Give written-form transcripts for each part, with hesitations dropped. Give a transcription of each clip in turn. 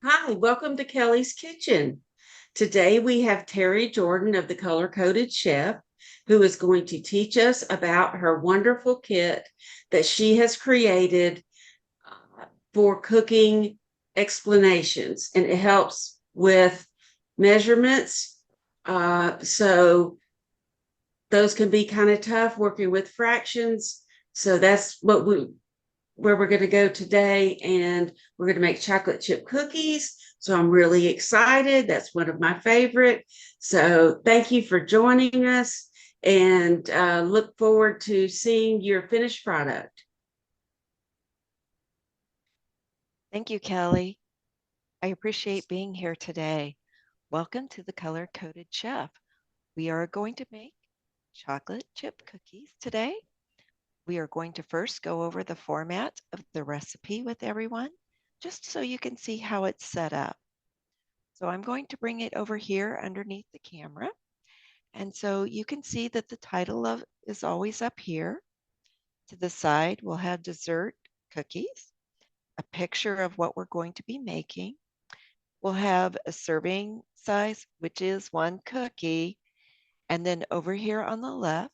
Hi, welcome to Kelly's Kitchen. Today we have Terri Jordan of the Color Coded Chef, who is going to teach us about her wonderful kit that she has created for cooking explanations, and it helps with measurements. So those can be kind of tough working with fractions. So that's where we're going to go today, and we're going to make chocolate chip cookies. So I'm really excited. That's one of my favorite. So thank you for joining us, and look forward to seeing your finished product. Thank you, Kelly. I appreciate being here today. Welcome to the Color Coded Chef. We are going to make chocolate chip cookies today. We are going to first go over the format of the recipe with everyone, just so you can see how it's set up. So I'm going to bring it over here underneath the camera. And so you can see that the title of is always up here. To the side, we'll have dessert cookies, a picture of what we're going to be making. We'll have a serving size, which is one cookie. And then over here on the left,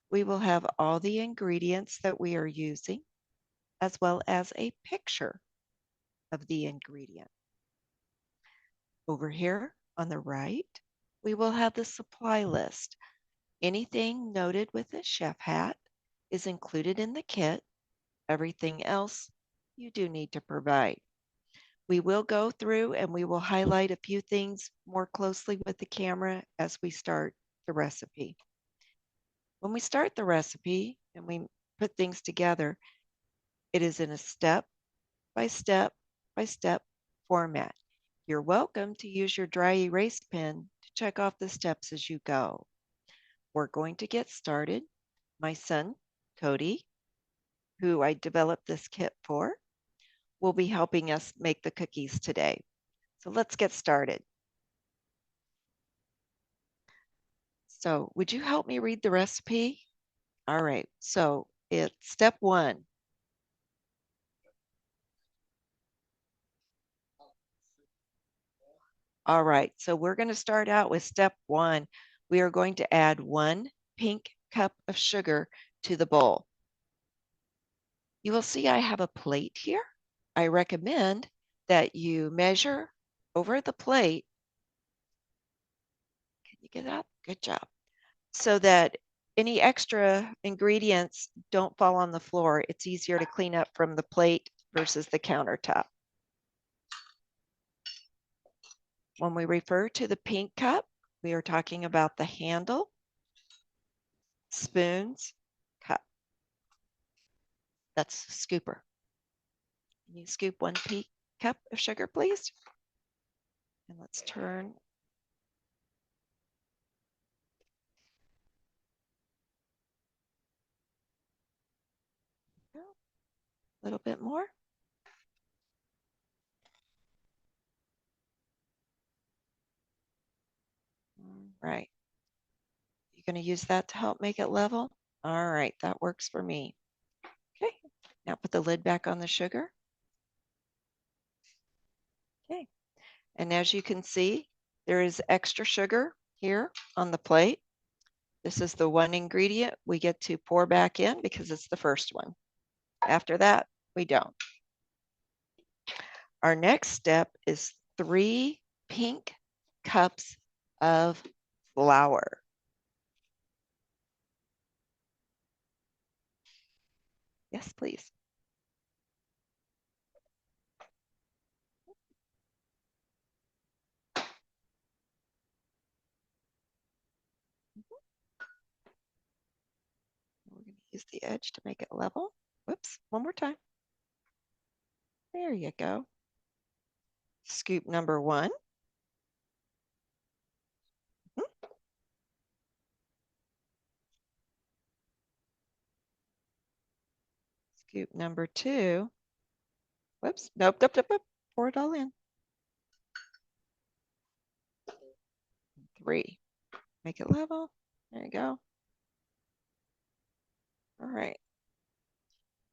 we will have all the ingredients that we are using, as well as a picture of the ingredient. Over here on the right, we will have the supply list. Anything noted with a chef hat is included in the kit. Everything else you do need to provide. We will go through and we will highlight a few things more closely with the camera as we start the recipe. When we start the recipe and we put things together, it is in a step by step by step format. You're welcome to use your dry erase pen to check off the steps as you go. We're going to get started. My son, Cody, who I developed this kit for, will be helping us make the cookies today. So let's get started. So would you help me read the recipe? All right, so it's step one. All right, so we're going to start out with step one. We are going to add 1 pink cup of sugar to the bowl. You will see I have a plate here. I recommend that you measure over the plate. Can you get up? Good job. So that any extra ingredients don't fall on the floor. It's easier to clean up from the plate versus the countertop. When we refer to the pink cup, we are talking about the handle, spoons, cup. That's scooper. Can you scoop 1 cup of sugar, please? And let's turn. A little bit more. Right. You're going to use that to help make it level? All right, that works for me. Okay, now put the lid back on the sugar. Okay, and as you can see, there is extra sugar here on the plate. This is the one ingredient we get to pour back in because it's the first one. After that, we don't. Our next step is 3 pink cups of flour. Yes, please. We're going to use the edge to make it level. Whoops, one more time. There you go. Scoop number 1. Scoop number 2. Whoops, nope, nope, nope, nope. Pour it all in. 3. Make it level. There you go. All right.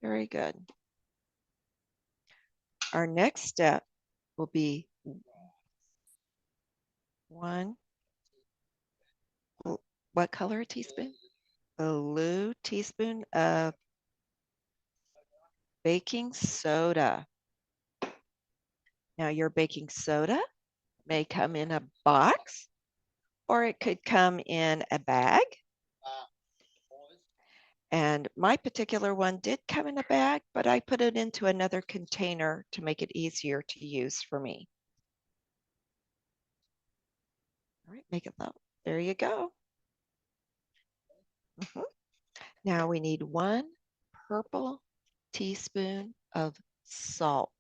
Very good. Our next step will be 1, what color a teaspoon? A blue teaspoon of baking soda. Now your baking soda may come in a box or it could come in a bag. And my particular one did come in a bag, but I put it into another container to make it easier to use for me. All right, make it low. There you go. Now we need 1 purple teaspoon of salt.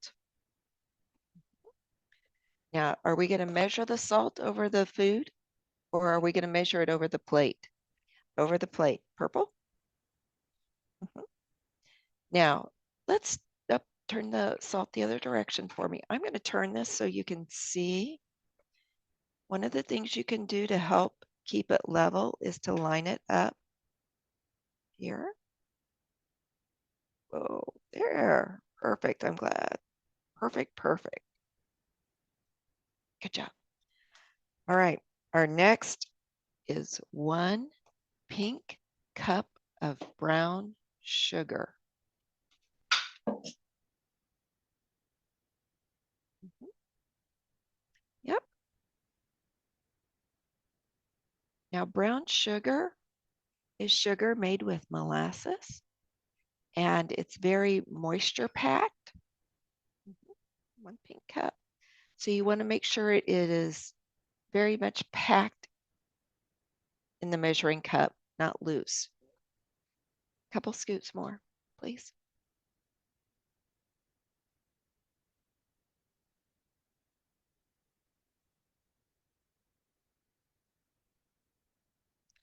Now, are we going to measure the salt over the food or are we going to measure it over the plate? Over the plate. Purple? Now, let's turn the salt the other direction for me. I'm going to turn this so you can see. One of the things you can do to help keep it level is to line it up here. Oh, there. Perfect. I'm glad. Perfect, perfect. Good job. All right. Our next is 1 pink cup of brown sugar. Yep. Now, brown sugar is sugar made with molasses, and it's very moisture packed. 1 pink cup. So you want to make sure it is very much packed in the measuring cup, not loose. A couple scoops more, please.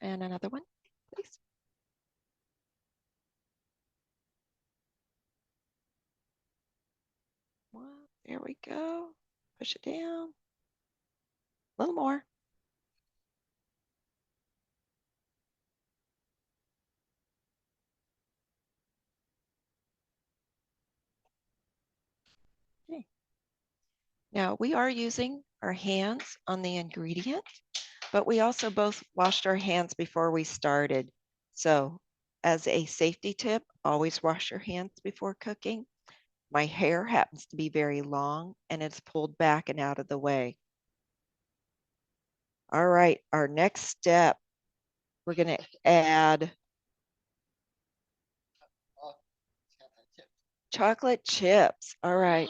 And another one, please. Well, there we go. Push it down. A little more. Okay. Now we are using our hands on the ingredient, but we also both washed our hands before we started. So as a safety tip, always wash your hands before cooking. My hair happens to be very long and it's pulled back and out of the way. All right, our next step, we're going to add chocolate chips. All right.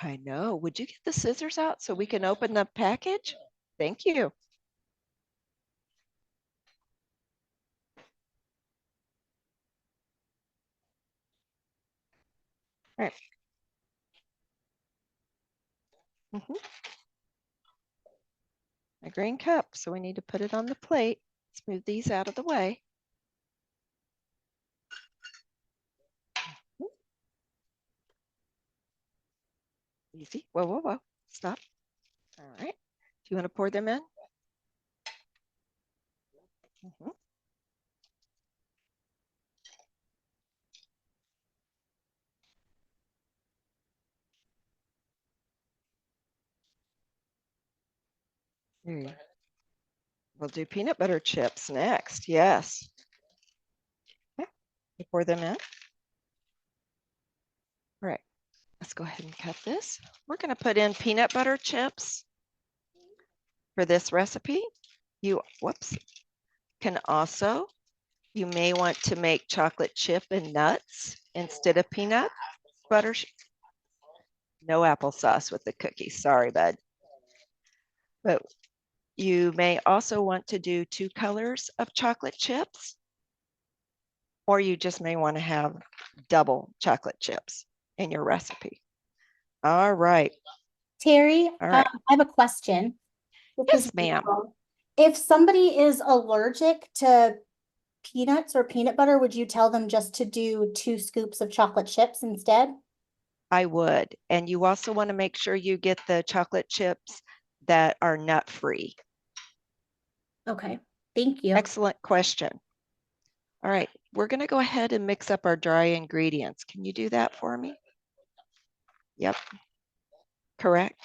I know. Would you get the scissors out so we can open the package? Thank you. All right. A green cup, so we need to put it on the plate. Let's move these out of the way. Easy. Whoa, whoa, whoa. Stop. All right. Do you want to pour them in? We'll do peanut butter chips next. Yes. Okay. You pour them in. All right. Let's go ahead and cut this. We're going to put in peanut butter chips for this recipe. You, whoops, can also, you may want to make chocolate chip and nuts instead of peanut butter. No applesauce with the cookies. Sorry, bud. But you may also want to do 2 colors of chocolate chips, or you just may want to have double chocolate chips in your recipe. All right. Terri, All right. I have a question. Yes, ma'am. If somebody is allergic to peanuts or peanut butter, would you tell them just to do 2 scoops of chocolate chips instead? I would. And you also want to make sure you get the chocolate chips that are nut-free. Okay, thank you. Excellent question. All right, we're going to go ahead and mix up our dry ingredients. Can you do that for me? Yep. correct?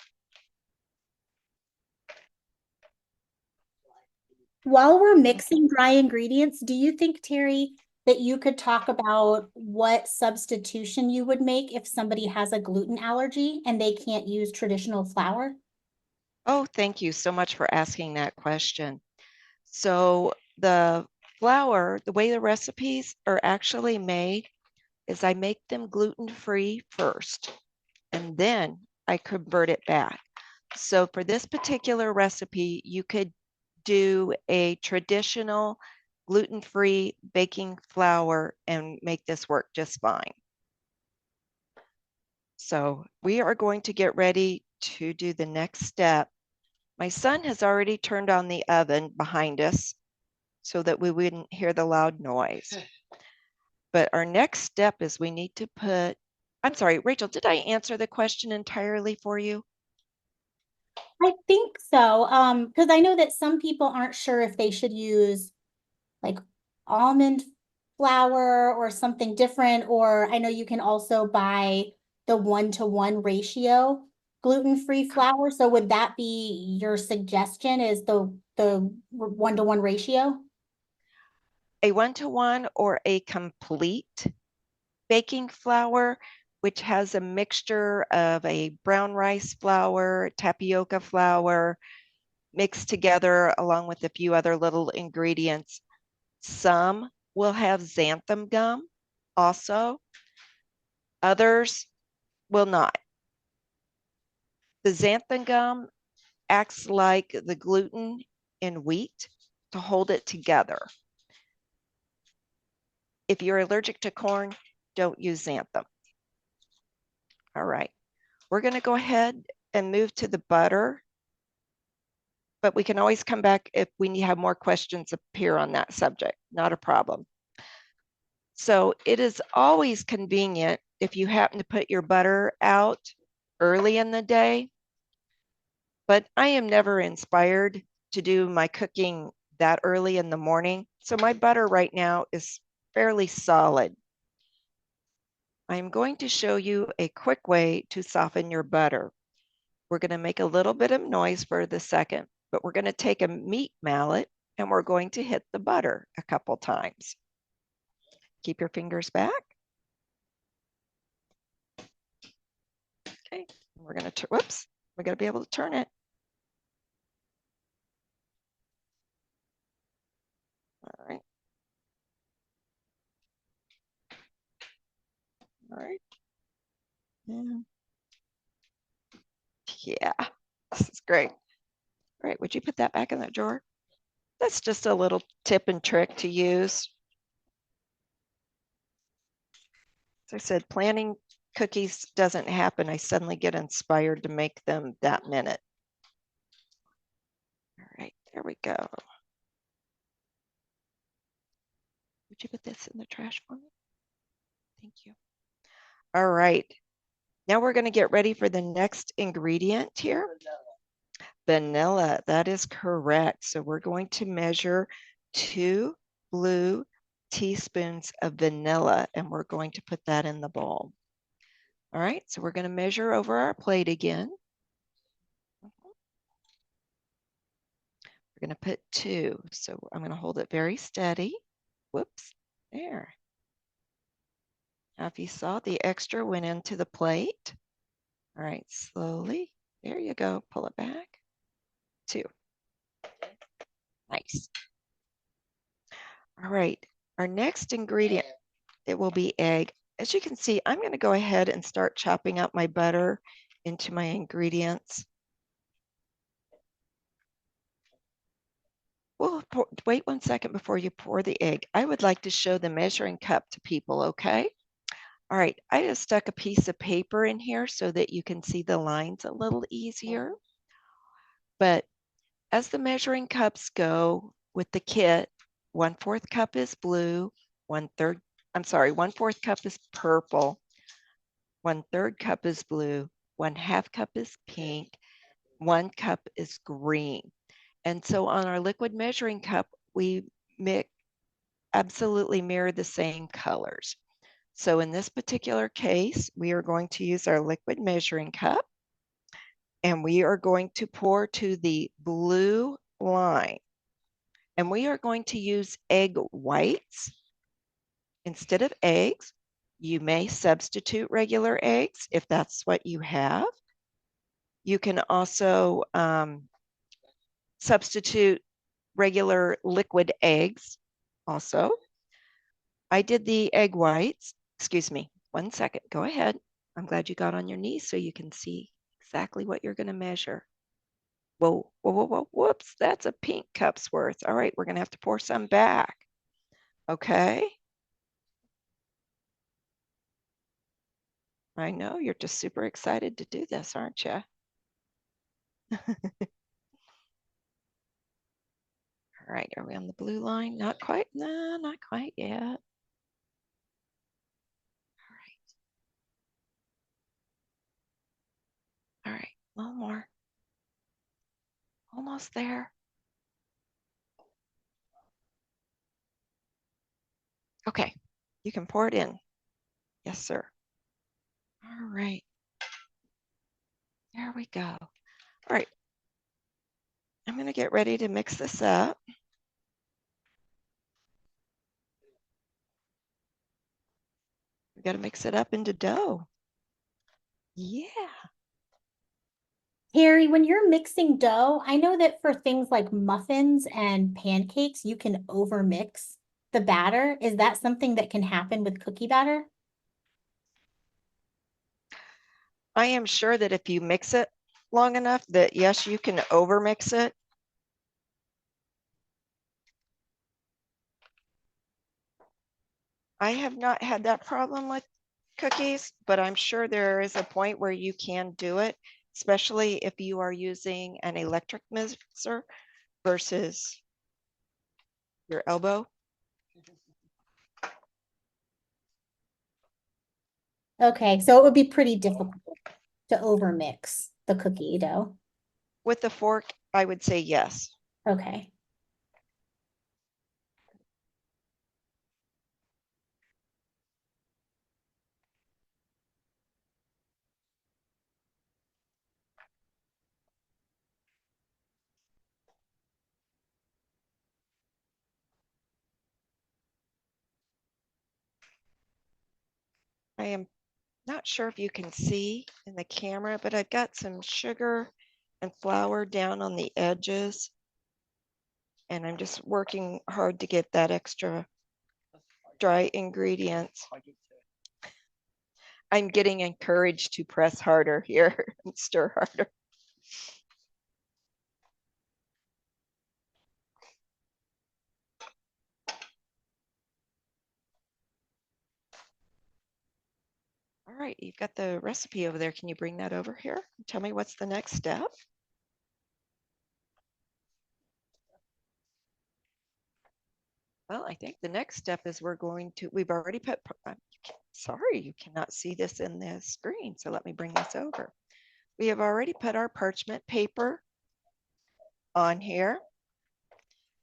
While we're mixing dry ingredients, do you think, Terri, that you could talk about what substitution you would make if somebody has a gluten allergy and they can't use traditional flour? Oh, thank you so much for asking that question. So the flour, the way the recipes are actually made is I make them gluten-free first, and then I convert it back. So for this particular recipe, you could do a traditional gluten-free baking flour and make this work just fine. So we are going to get ready to do the next step. My son has already turned on the oven behind us so that we wouldn't hear the loud noise. But our next step is we need to put, I'm sorry, Rachel, did I answer the question entirely for you? I think so. Because I know that some people aren't sure if they should use like almond flour or something different, or I know you can also buy the 1-to-1 ratio gluten-free flour. So would that be your suggestion, is the 1-to-1 ratio? A 1-to-1 or a complete baking flour, which has a mixture of a brown rice flour, tapioca flour, mixed together along with a few other little ingredients. Some will have xanthan gum also. Others will not. The xanthan gum acts like the gluten in wheat to hold it together. If you're allergic to corn, don't use xanthan. All right, we're going to go ahead and move to the butter, but we can always come back if we have more questions appear on that subject, not a problem. So it is always convenient if you happen to put your butter out early in the day, but I am never inspired to do my cooking that early in the morning. So my butter right now is fairly solid. I'm going to show you a quick way to soften your butter. We're going to make a little bit of noise for the second, but we're going to take a meat mallet and we're going to hit the butter a couple times. Keep your fingers back. Okay, we're going to, whoops, we're going to be able to turn it. All right. All right. Yeah, this is great. All right, would you put that back in that drawer? That's just a little tip and trick to use. As I said, planning cookies doesn't happen. I suddenly get inspired to make them that minute. All right, there we go. Would you put this in the trash for me? Thank you. All right, now we're going to get ready for the next ingredient here. Vanilla, that is correct. So we're going to measure 2 blue teaspoons of vanilla, and we're going to put that in the bowl. All right, so we're going to measure over our plate again. We're going to put 2. So I'm going to hold it very steady. Whoops, there. Now, if you saw, the extra went into the plate. All right, slowly. There you go. Pull it back. 2. Nice. All right, our next ingredient, it will be egg. As you can see, I'm going to go ahead and start chopping up my butter into my ingredients. Well, wait 1 second before you pour the egg. I would like to show the measuring cup to people, okay? All right, I just stuck a piece of paper in here so that you can see the lines a little easier. But as the measuring cups go with the kit, 1/4 cup is blue, 1/4 cup is purple, 1/3 cup is blue, 1/2 cup is pink, 1 cup is green. And so on our liquid measuring cup, we absolutely mirror the same colors. So in this particular case, we are going to use our liquid measuring cup. And we are going to pour to the blue line. And we are going to use egg whites instead of eggs. You may substitute regular eggs if that's what you have. You can also substitute regular liquid eggs also. I did the egg whites. Excuse me, 1 second. Go ahead. I'm glad you got on your knees so you can see exactly what you're going to measure. Whoa, whoa, whoa, whoa, whoops. That's a pink cup's worth. All right, we're going to have to pour some back. Okay. I know you're just super excited to do this, aren't you? All right, are we on the blue line? Not quite. No, not quite yet. All right. All right, a little more. Almost there. Okay, you can pour it in. Yes, sir. All right. There we go. All right. I'm going to get ready to mix this up. We got to mix it up into dough. Yeah. Terri, when you're mixing dough, I know that for things like muffins and pancakes, you can overmix the batter. Is that something that can happen with cookie batter? I am sure that if you mix it long enough that yes, you can overmix it. I have not had that problem with cookies, but I'm sure there is a point where you can do it, especially if you are using an electric mixer versus your elbow. Okay, so it would be pretty difficult to overmix the cookie dough. With the fork, I would say yes. Okay. I am not sure if you can see in the camera, but I've got some sugar and flour down on the edges. And I'm just working hard to get that extra dry ingredients. I'm getting encouraged to press harder here and stir harder. All right, you've got the recipe over there. Can you bring that over here? Tell me what's the next step? Well, I think the next step is we've already put, sorry, you cannot see this in the screen. So let me bring this over. We have already put our parchment paper on here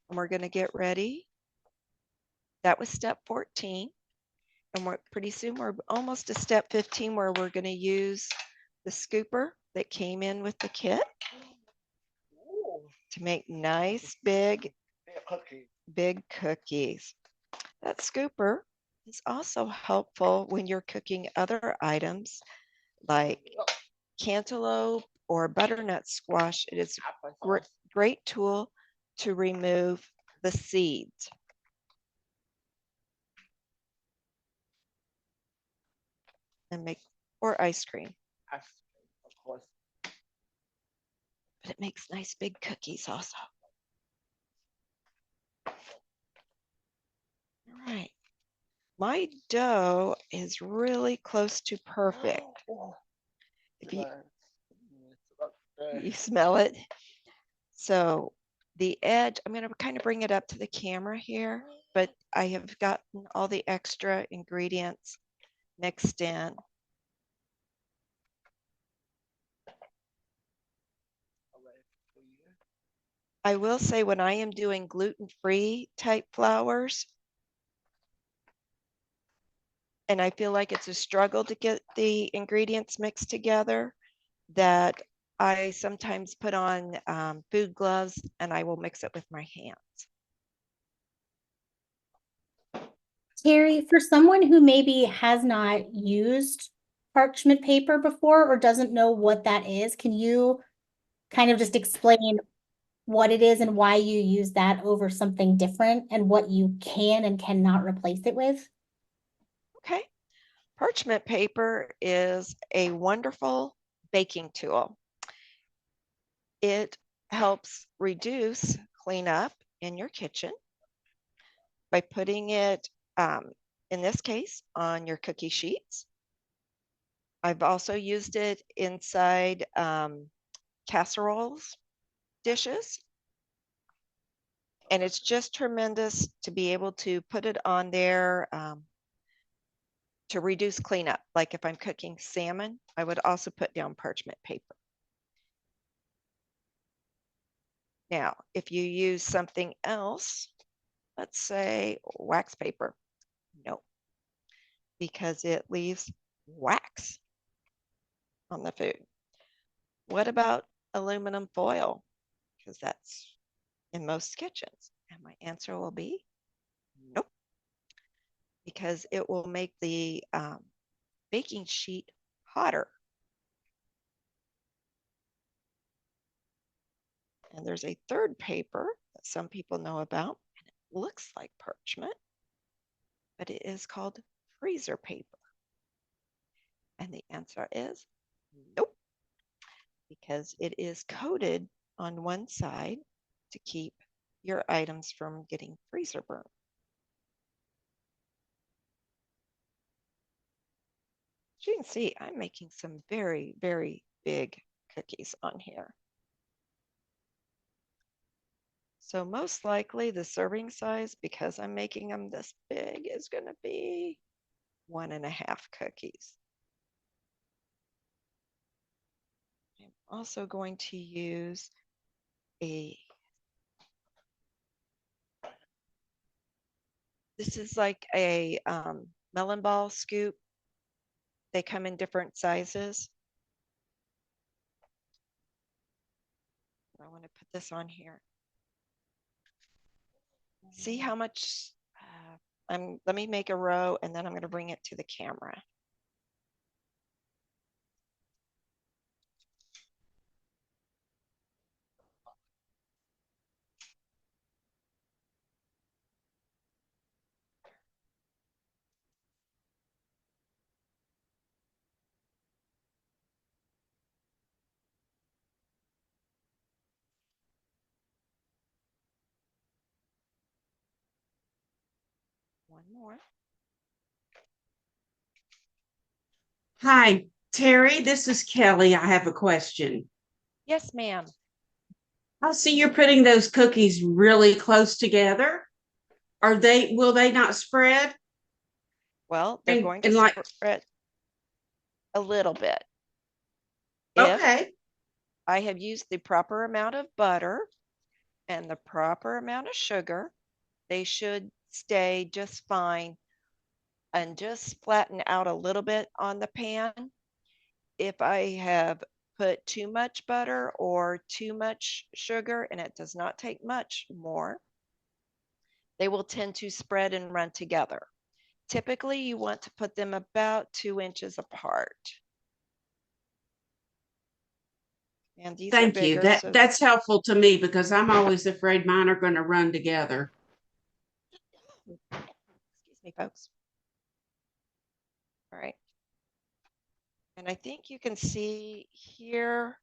and we're going to get ready. That was step 14. And pretty soon we're almost to step 15 where we're going to use the scooper that came in with the kit to make nice big cookies. That scooper is also helpful when you're cooking other items like cantaloupe or butternut squash. It is a great tool to remove the seeds. And make, or ice cream. Of course. But it makes nice big cookies also. All right. My dough is really close to perfect. If you smell it. So the edge, I'm going to kind of bring it up to the camera here, but I have gotten all the extra ingredients mixed in. I will say when I am doing gluten-free type flours, and I feel like it's a struggle to get the ingredients mixed together, that I sometimes put on food gloves and I will mix it with my hands. Terri, for someone who maybe has not used parchment paper before or doesn't know what that is, can you kind of just explain what it is and why you use that over something different and what you can and cannot replace it with? Okay. Parchment paper is a wonderful baking tool. It helps reduce cleanup in your kitchen by putting it, in this case, on your cookie sheets. I've also used it inside casseroles, dishes, and it's just tremendous to be able to put it on there to reduce cleanup. Like if I'm cooking salmon, I would also put down parchment paper. Now, if you use something else, let's say wax paper, no, because it leaves wax on the food. What about aluminum foil? Because that's in most kitchens. And my answer will be nope, because it will make the baking sheet hotter. And there's a third paper that some people know about, and it looks like parchment, but it is called freezer paper. And the answer is nope, because it is coated on one side to keep your items from getting freezer burn. As you can see, I'm making some very, very big cookies on here. So most likely the serving size, because I'm making them this big, is going to be 1.5 cookies. I'm also going to use this is like a melon ball scoop. They come in different sizes. I want to put this on here. See how much, let me make a row and then I'm going to bring it to the camera. One more. Hi, Terri, this is Kelly. I have a question. Yes, ma'am. I see you're putting those cookies really close together. Will they not spread? Well, they're going to And like, spread a little bit. If okay, I have used the proper amount of butter and the proper amount of sugar, they should stay just fine and just flatten out a little bit on the pan. If I have put too much butter or too much sugar, and it does not take much more, they will tend to spread and run together. Typically, you want to put them about 2 inches apart. And these are thank you. bigger, so That's helpful to me because I'm always afraid mine are going to run together. excuse me, folks. All right. And I think you can see here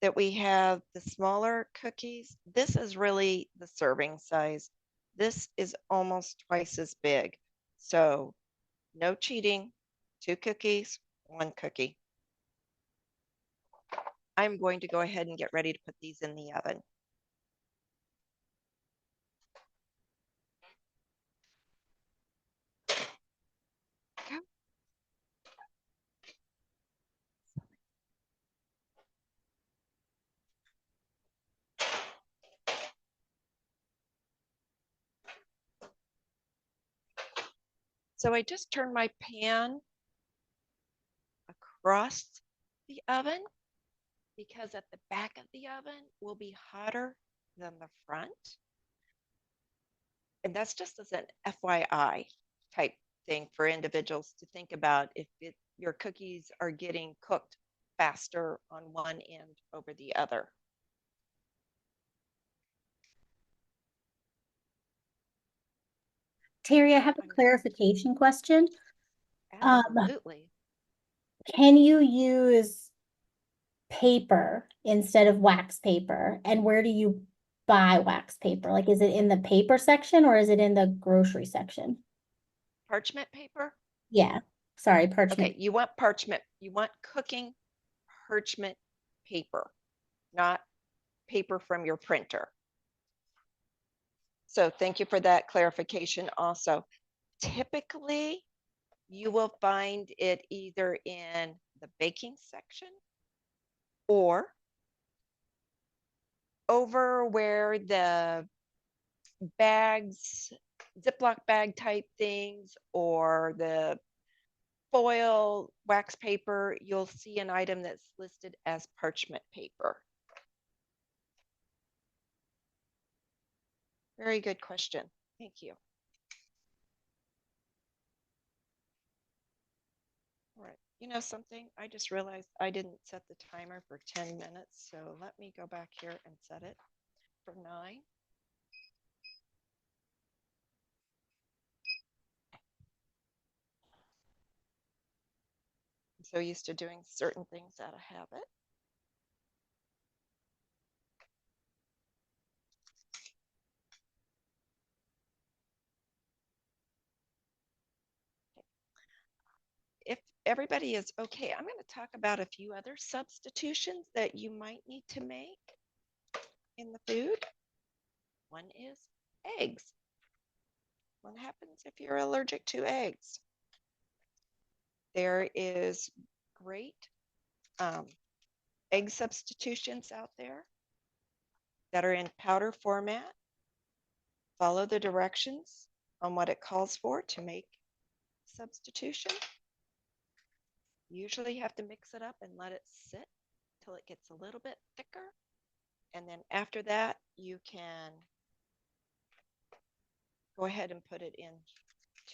that we have the smaller cookies. This is really the serving size. This is almost twice as big. So no cheating, 2 cookies, 1 cookie. I'm going to go ahead and get ready to put these in the oven. Go. So I just turned my pan across the oven because at the back of the oven will be hotter than the front. And that's just as an FYI type thing for individuals to think about if your cookies are getting cooked faster on one end over the other. Terri, I have a clarification question. Absolutely. Can you use paper instead of wax paper? And where do you buy wax paper? Like, is it in the paper section or is it in the grocery section? Parchment paper? Yeah, sorry, parchment. Okay, you want parchment. You want cooking parchment paper, not paper from your printer. So thank you for that clarification also. Typically, you will find it either in the baking section or over where the bags, Ziploc bag type things, or the foil wax paper, you'll see an item that's listed as parchment paper. Very good question. Thank you. All right. You know something? I just realized I didn't set the timer for 10 minutes. So let me go back here and set it for 9. I'm so used to doing certain things out of habit. If everybody is okay, I'm going to talk about a few other substitutions that you might need to make in the food. One is eggs. What happens if you're allergic to eggs? There is great egg substitutions out there that are in powder format. Follow the directions on what it calls for to make substitution. You usually have to mix it up and let it sit till it gets a little bit thicker. And then after that, you can go ahead and put it in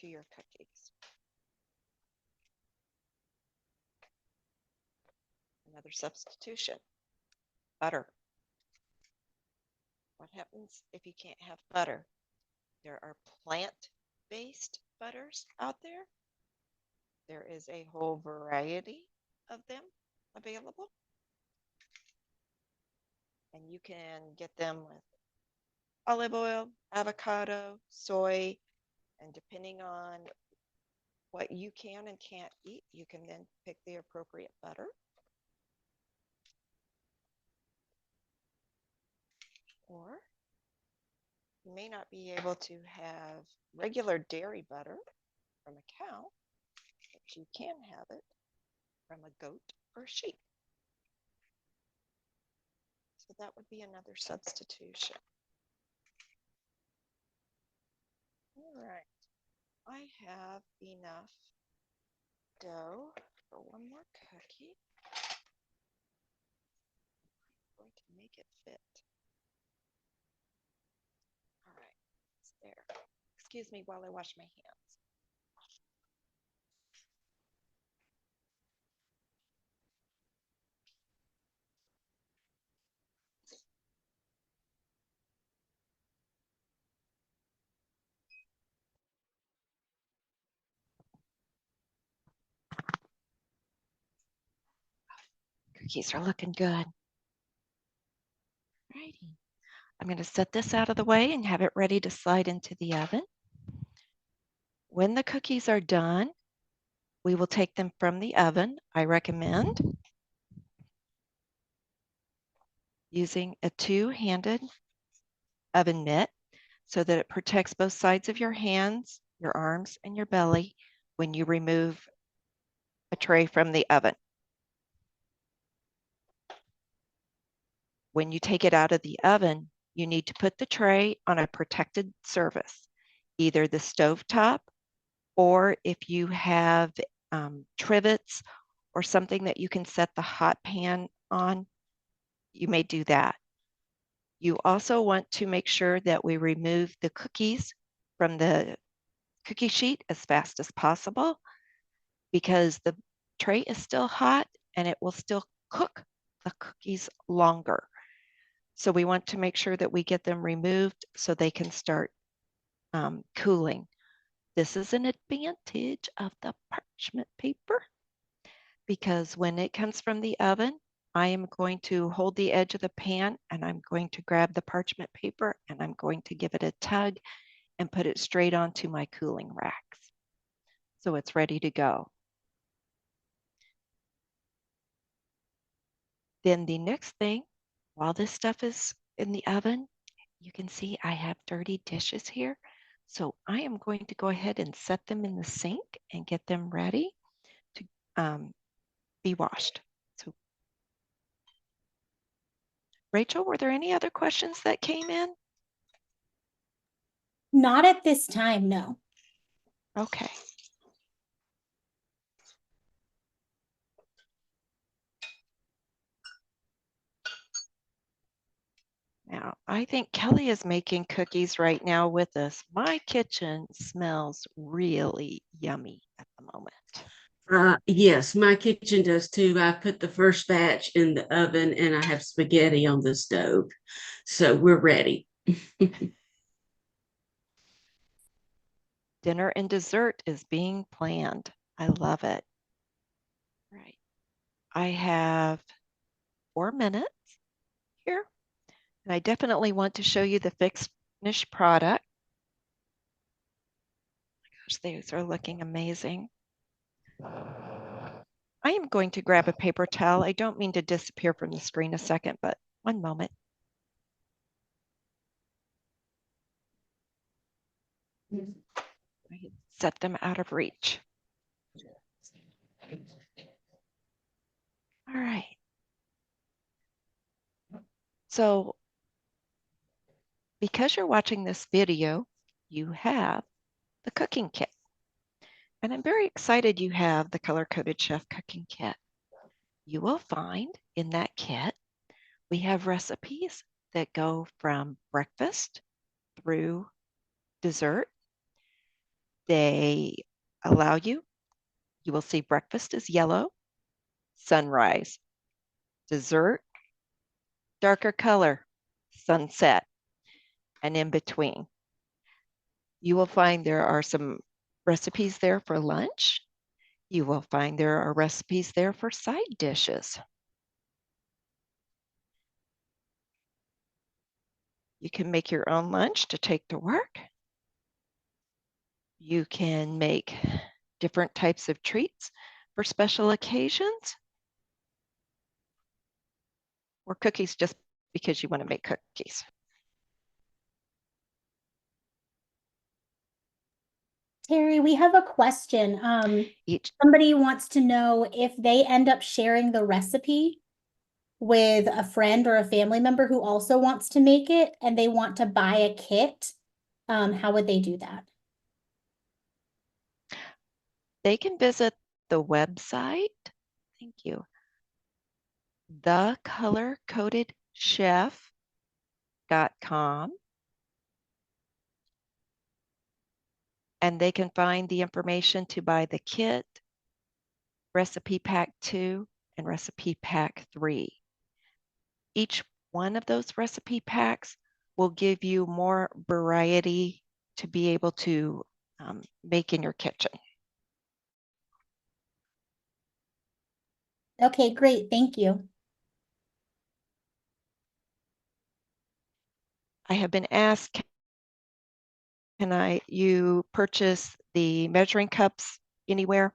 to your cookies. Another substitution, butter. What happens if you can't have butter? There are plant-based butters out there. There is a whole variety of them available. And you can get them with olive oil, avocado, soy, and depending on what you can and can't eat, you can then pick the appropriate butter. Or you may not be able to have regular dairy butter from a cow, but you can have it from a goat or sheep. So that would be another substitution. All right, I have enough dough for one more cookie. I'm going to make it fit. All right, it's there. Excuse me while I wash my hands. Cookies are looking good. Alrighty. I'm going to set this out of the way and have it ready to slide into the oven. When the cookies are done, we will take them from the oven. I recommend using a two-handed oven mitt so that it protects both sides of your hands, your arms, and your belly when you remove a tray from the oven. When you take it out of the oven, you need to put the tray on a protected surface, either the stovetop, or if you have trivets or something that you can set the hot pan on, you may do that. You also want to make sure that we remove the cookies from the cookie sheet as fast as possible, because the tray is still hot and it will still cook the cookies longer. So we want to make sure that we get them removed so they can start cooling. This is an advantage of the parchment paper, because when it comes from the oven, I am going to hold the edge of the pan and I'm going to grab the parchment paper and I'm going to give it a tug and put it straight onto my cooling racks. So it's ready to go. Then the next thing, while this stuff is in the oven, you can see I have dirty dishes here. So I am going to go ahead and set them in the sink and get them ready to be washed. So, Rachel, were there any other questions that came in? Not at this time, no. Okay. Now, I think Kelly is making cookies right now with us. My kitchen smells really yummy at the moment. Yes, my kitchen does too. I put the first batch in the oven and I have spaghetti on the stove. So we're ready. Dinner and dessert is being planned. I love it. Right. I have 4 minutes here, and I definitely want to show you the finished product. Gosh, these are looking amazing. I am going to grab a paper towel. I don't mean to disappear from the screen a second, but one moment. I set them out of reach. All right. So because you're watching this video, you have the cooking kit. And I'm very excited you have the Color Coded Chef cooking kit. You will find in that kit, we have recipes that go from breakfast through dessert. They allow you will see breakfast is yellow, sunrise, dessert, darker color, sunset, and in between. You will find there are some recipes there for lunch. You will find there are recipes there for side dishes. You can make your own lunch to take to work. You can make different types of treats for special occasions, or cookies just because you want to make cookies. Terri, we have a question. Somebody wants to know if they end up sharing the recipe with a friend or a family member who also wants to make it and they want to buy a kit, how would they do that? They can visit the website. Thank you. thecolorcodedchef.com, and they can find the information to buy the kit, recipe pack 2, and recipe pack 3. Each one of those recipe packs will give you more variety to be able to make in your kitchen. Okay, great. Thank you. I have been asked, can you purchase the measuring cups anywhere?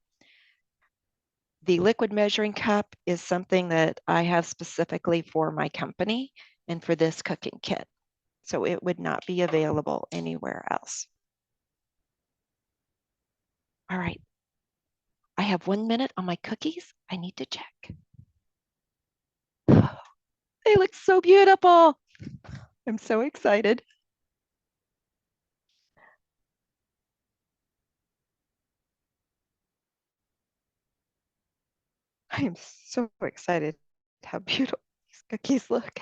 The liquid measuring cup is something that I have specifically for my company and for this cooking kit. So it would not be available anywhere else. All right. I have 1 minute on my cookies. I need to check. They look so beautiful. I'm so excited. I am so excited how beautiful these cookies look.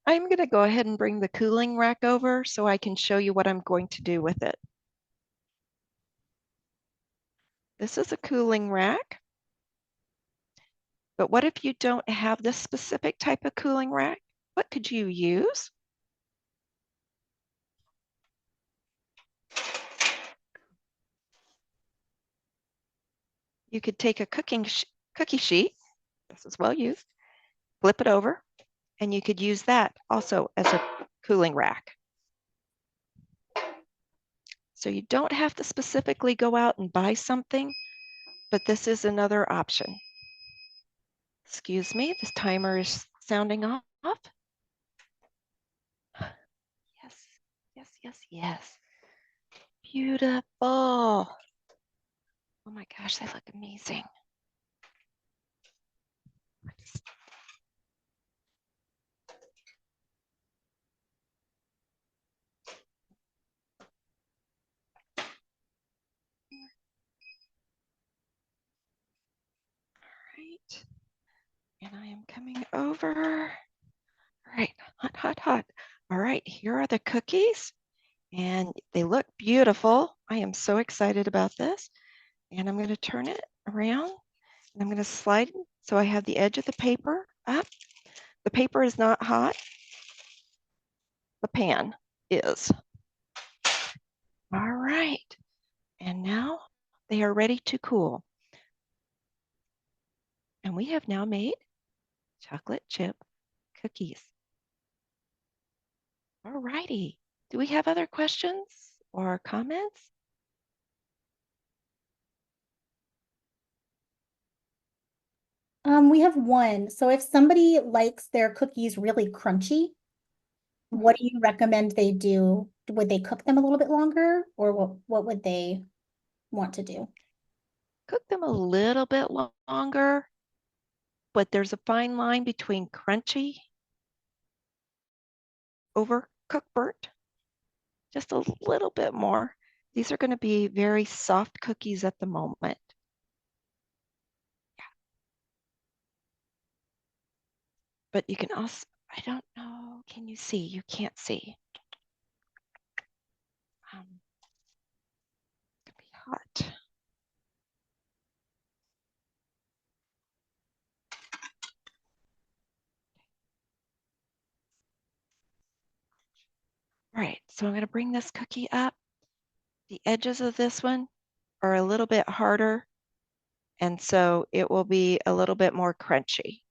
I'm going to go ahead and bring the cooling rack over so I can show you what I'm going to do with it. This is a cooling rack. But what if you don't have this specific type of cooling rack? What could you use? You could take a cookie sheet, this is well used, flip it over, and you could use that also as a cooling rack. So you don't have to specifically go out and buy something, but this is another option. Excuse me, this timer is sounding off. Yes, yes, yes, yes. Beautiful. Oh my gosh, they look amazing. Right. And I am coming over. All right, hot, hot, hot. All right, here are the cookies and they look beautiful. I am so excited about this. And I'm going to turn it around and I'm going to slide so I have the edge of the paper up. The paper is not hot. The pan is. All right. And now they are ready to cool. And we have now made chocolate chip cookies. All righty. Do we have other questions or comments? We have one. So if somebody likes their cookies really crunchy, what do you recommend they do? Would they cook them a little bit longer, or what would they want to do? Cook them a little bit longer, but there's a fine line between crunchy, overcooked, burnt, just a little bit more. These are going to be very soft cookies at the moment. Yeah. But you can also, I don't know, can you see? You can't see. It's going to be hot. All right, so I'm going to bring this cookie up. The edges of this one are a little bit harder, and so it will be a little bit more crunchy.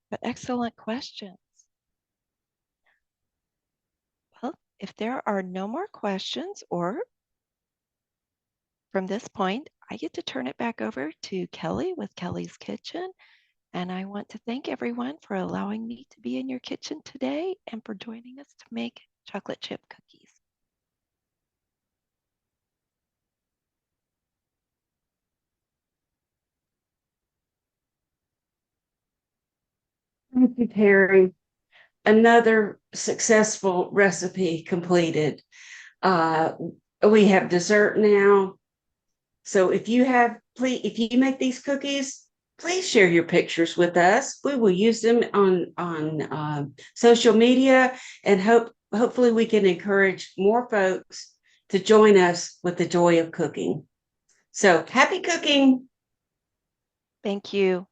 But excellent questions. Well, if there are no more questions, or from this point, I get to turn it back over to Kelly with Kelly's Kitchen. And I want to thank everyone for allowing me to be in your kitchen today and for joining us to make chocolate chip cookies. Thank you, Terry. Another successful recipe completed. We have dessert now. So if you make these cookies, please share your pictures with us. We will use them on social media, and hopefully we can encourage more folks to join us with the joy of cooking. So happy cooking. Thank you.